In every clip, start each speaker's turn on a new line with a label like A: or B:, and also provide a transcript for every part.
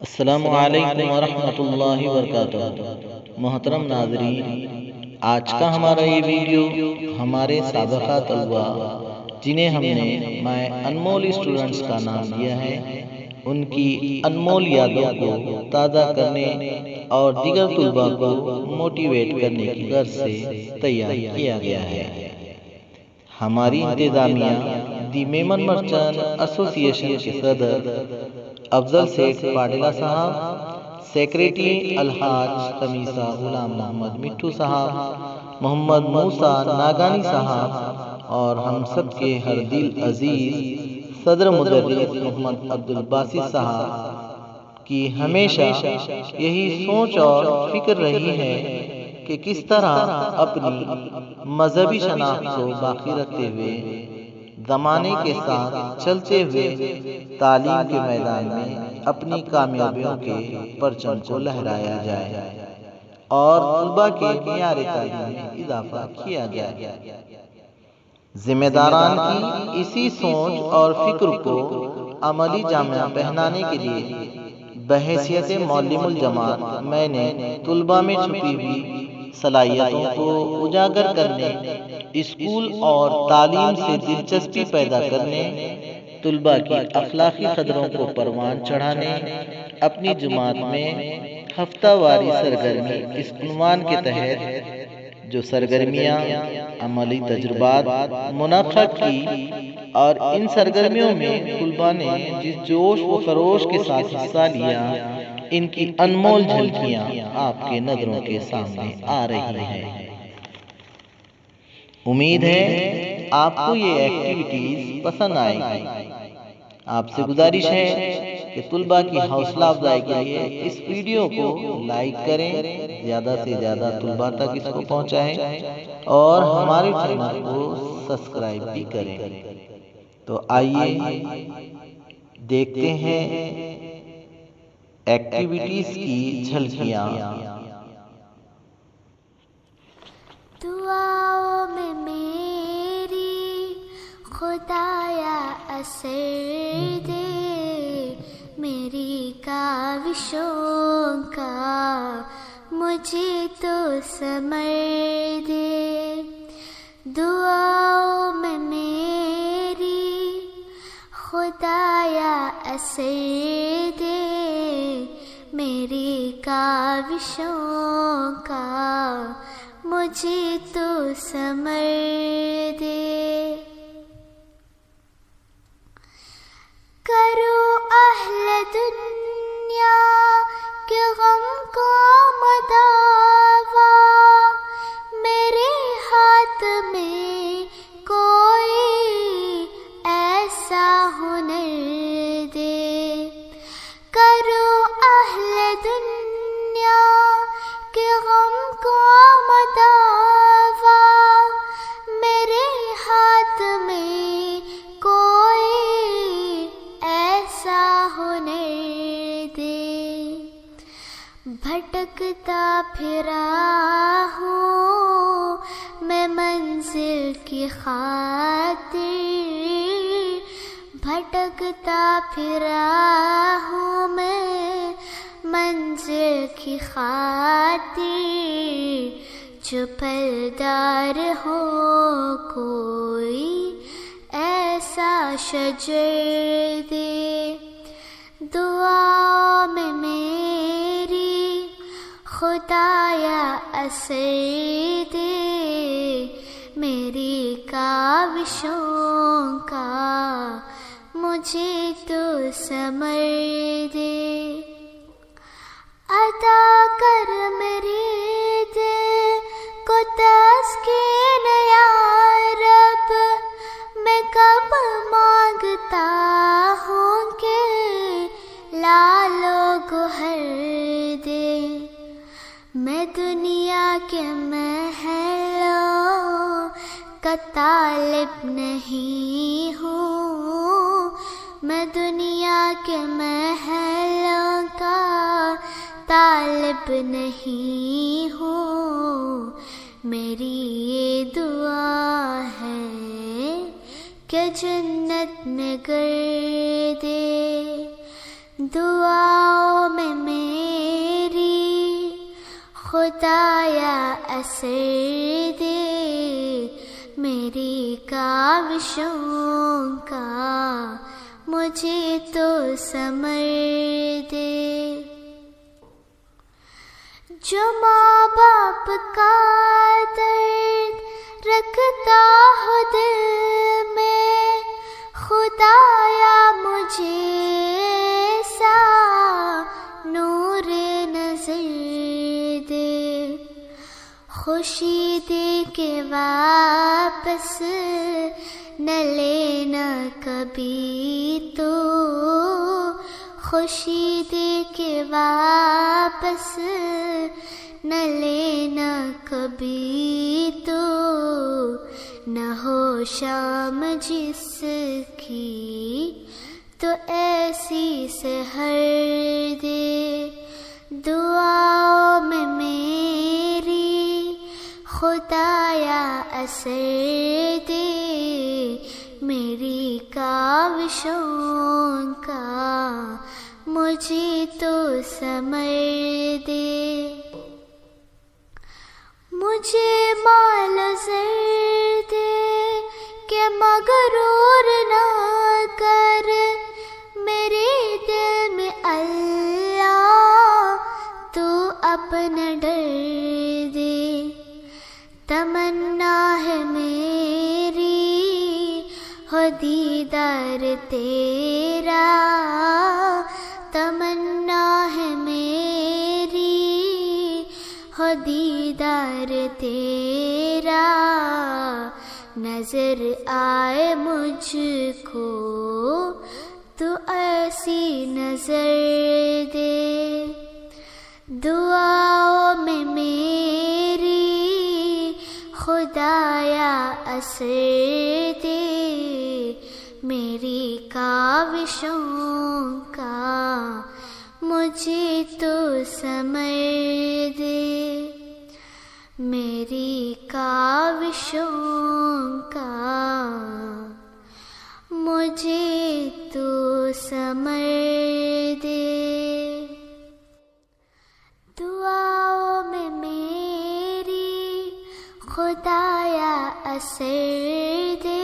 A: السلام علیکم ورحمۃ اللہ وبرکاتہ۔ محترم ناظرین، آج کا ہمارا یہ ویڈیو ہمارے سابقہ طلبہ جنہیں ہم نے مائے انمول اسٹوڈنٹس کا نام دیا ہے، ان کی انمول یادوں کو تازہ کرنے اور دیگر طلبہ کو موٹیویٹ کرنے کی غرض سے تیار کیا گیا ہے۔ ہماری انتظامیہ دی میمن مرچنٹ ایسوسی ایشن کے صدر افضل سیٹھ پاڈلا صاحب، سیکریٹری الحاج خمیسہ غلام محمد مٹھو صاحب، محمد موسیٰ ناگانی صاحب اور ہم سب کے ہر دل عزیز صدر مدرس محمد عبدالباسط صاحب کی ہمیشہ یہی سوچ اور فکر رہی ہے کہ کس طرح اپنی مذہبی شناخت کو باقی رکھتے ہوئے زمانے کے ساتھ چلتے ہوئے تعلیم کے میدان میں اپنی کامیابیوں کے پرچم کو لہرایا جائے اور طلباء کے معیار تعلیم میں اضافہ کیا جائے۔ ذمہ داران کی اسی سوچ اور فکر کو عملی جامہ پہنانے کے لیے بحیثیت معلم الجماعت میں نے طلباء میں چھپی ہوئی صلاحیتوں کو اجاگر کرنے، اسکول اور تعلیم سے دلچسپی پیدا کرنے، طلباء کی اخلاقی قدروں کو پروان چڑھانے، اپنی جماعت میں ہفتہ واری سرگرمی اس عنوان کے تحت جو سرگرمیاں عملی تجربات منعقد کی اور ان سرگرمیوں میں طلباء نے جس جوش و خروش کے ساتھ حصہ لیا، ان کی انمول جھلکیاں آپ کے نظروں کے سامنے آ رہی ہیں۔ امید ہے آپ کو یہ ایکٹیویٹیز پسند آئے گی۔ آپ سے گزارش ہے کہ طلباء کی حوصلہ افزائی کے لیے اس ویڈیو کو لائک کریں، زیادہ سے زیادہ طلباء تک اس کو پہنچائیں اور ہمارے چینل کو سبسکرائب بھی کریں۔ تو آئیے دیکھتے ہیں ایکٹیویٹیز کی جھلکیاں۔
B: دعاؤں میں میری خدایا اثر دے، میری کاوشوں کا مجھے تو ثمر دے۔ دعاؤں میں میری خدایا اثر دے، میری کاوشوں کا مجھے تو ثمر دے۔ کرو اہل دنیا کے غم کو مداوا، میرے ہاتھ میں کوئی ایسا ہنر دے۔ کرو اہل دنیا کے غم کو مداوا، میرے ہاتھ میں کوئی ایسا ہنر دے۔ بھٹکتا پھرا ہوں میں منزل کی خاطر، بھٹکتا پھرا ہوں میں منزل کی خاطر، جو پلدار ہو کوئی ایسا شجر دے۔ دعا میں میری خدایا اثر دے، میری کاوشوں کا مجھے تو ثمر دے۔ عطا کر میرے دل کو تسکین یا رب، میں کب مانگتا ہوں کہ لالو گوہر دے۔ میں دنیا کے محلوں کا طالب نہیں ہوں، میں دنیا کے محلوں کا طالب نہیں ہوں، میری یہ دعا ہے کہ جنت میں گردے۔ دعاؤں خدایا اثر دے میری کاوشوں کا، مجھے تو ثمر دے۔ جو ماں باپ کا درد رکھتا ہو دل میں، خدایا مجھے ایسا نور نظر دے۔ خوشی دے کے واپس نہ لینا کبھی تو، خوشی دے کے واپس نہ لینا کبھی تو، نہ ہو شام جس کی تو ایسی سحر دے۔ دعاؤں میں میری خدایا اثر دے میری کاوشوں کا، مجھے تو ثمر دے۔ مجھے مال و زر دے کہ مغرور نہ کر، میرے دل میں اللہ تو اپنا ڈر دے۔ تمنا ہے میری ہو دیدار تیرا، تمنا ہے میری ہو دیدار تیرا، نظر آئے مجھ کو تو ایسی نظر دے۔ دعاؤں میں میری خدایا اثر دے میری کاوشوں کا، مجھے تو ثمر دے میری کاوشوں کا، مجھے تو ثمر دے۔ دعاؤں میں میری خدایا اثر دے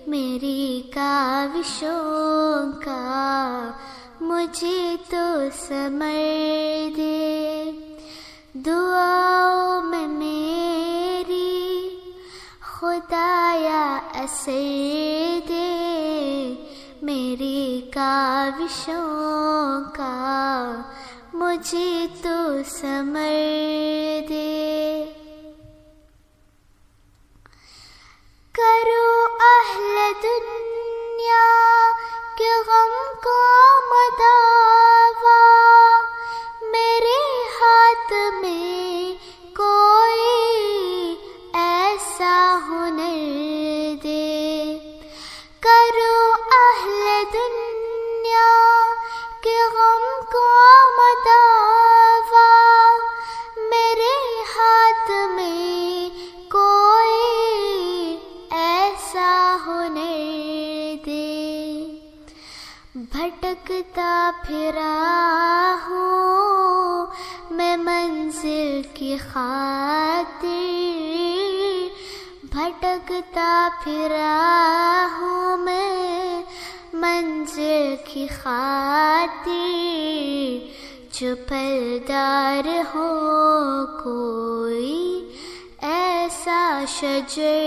B: میری کاوشوں کا، مجھے تو ثمر دے۔ دعاؤں میں میری خدایا اثر دے میری کاوشوں کا، مجھے تو ثمر دے۔ کرو اہل دنیا کے غم کو مداوا، میرے ہاتھ میں کوئی ایسا ہنر دے۔ کرو اہل دنیا کے غم کو مداوا، میرے ہاتھ میں کوئی ایسا ہنر دے۔ بھٹکتا پھرا ہوں میں منزل کی خاطر، بھٹکتا پھرا ہوں میں منزل کی خاطر، جو پھلدار ہو کوئی ایسا شجر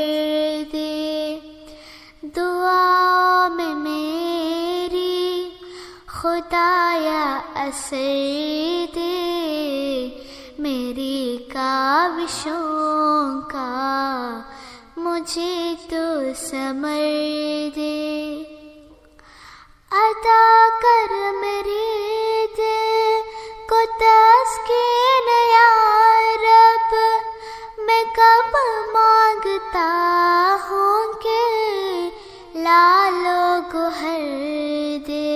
B: دے۔ دعا میں میری خدایا اثر دے میری کاوشوں کا، مجھے تو ثمر دے۔ عطا کر میرے دل کو تسکین یا رب، میں کب مانگتا ہوں کہ لال و گوہر دے۔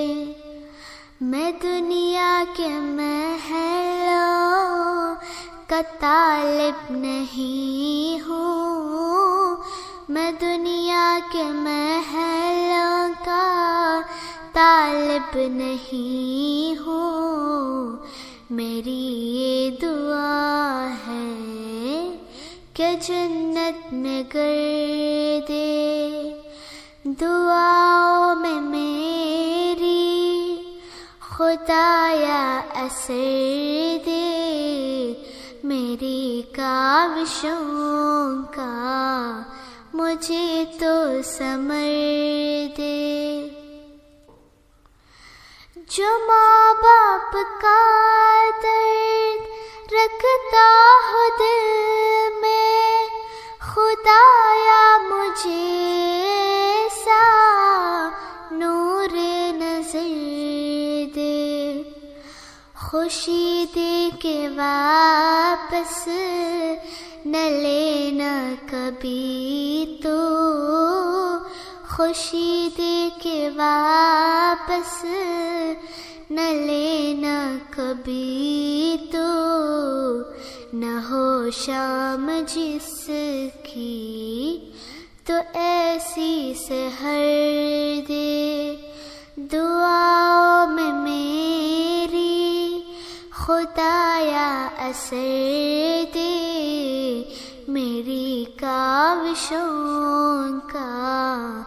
B: میں دنیا کے محلوں کا طالب نہیں ہوں، میں دنیا کے محلوں کا طالب نہیں ہوں، میری یہ دعا ہے کہ جنت میں گردے دعاؤں میں میری خدایا اثر دے، میری کاوشوں کا مجھے تو ثمر دے۔ جو ماں باپ کا درد رکھتا ہو دل میں، خدایا مجھے ایسا نور نظر دے، خوشی دے کے واپس نہ لینا کبھی تو، خوشی دے کے واپس نہ لینا کبھی تو، نہ ہو شام جس کی تو ایسی سحر دے، دعاؤں میں میری خدایا اثر دے، میری کاوشوں کا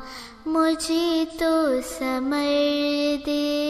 B: مجھے تو ثمر دے۔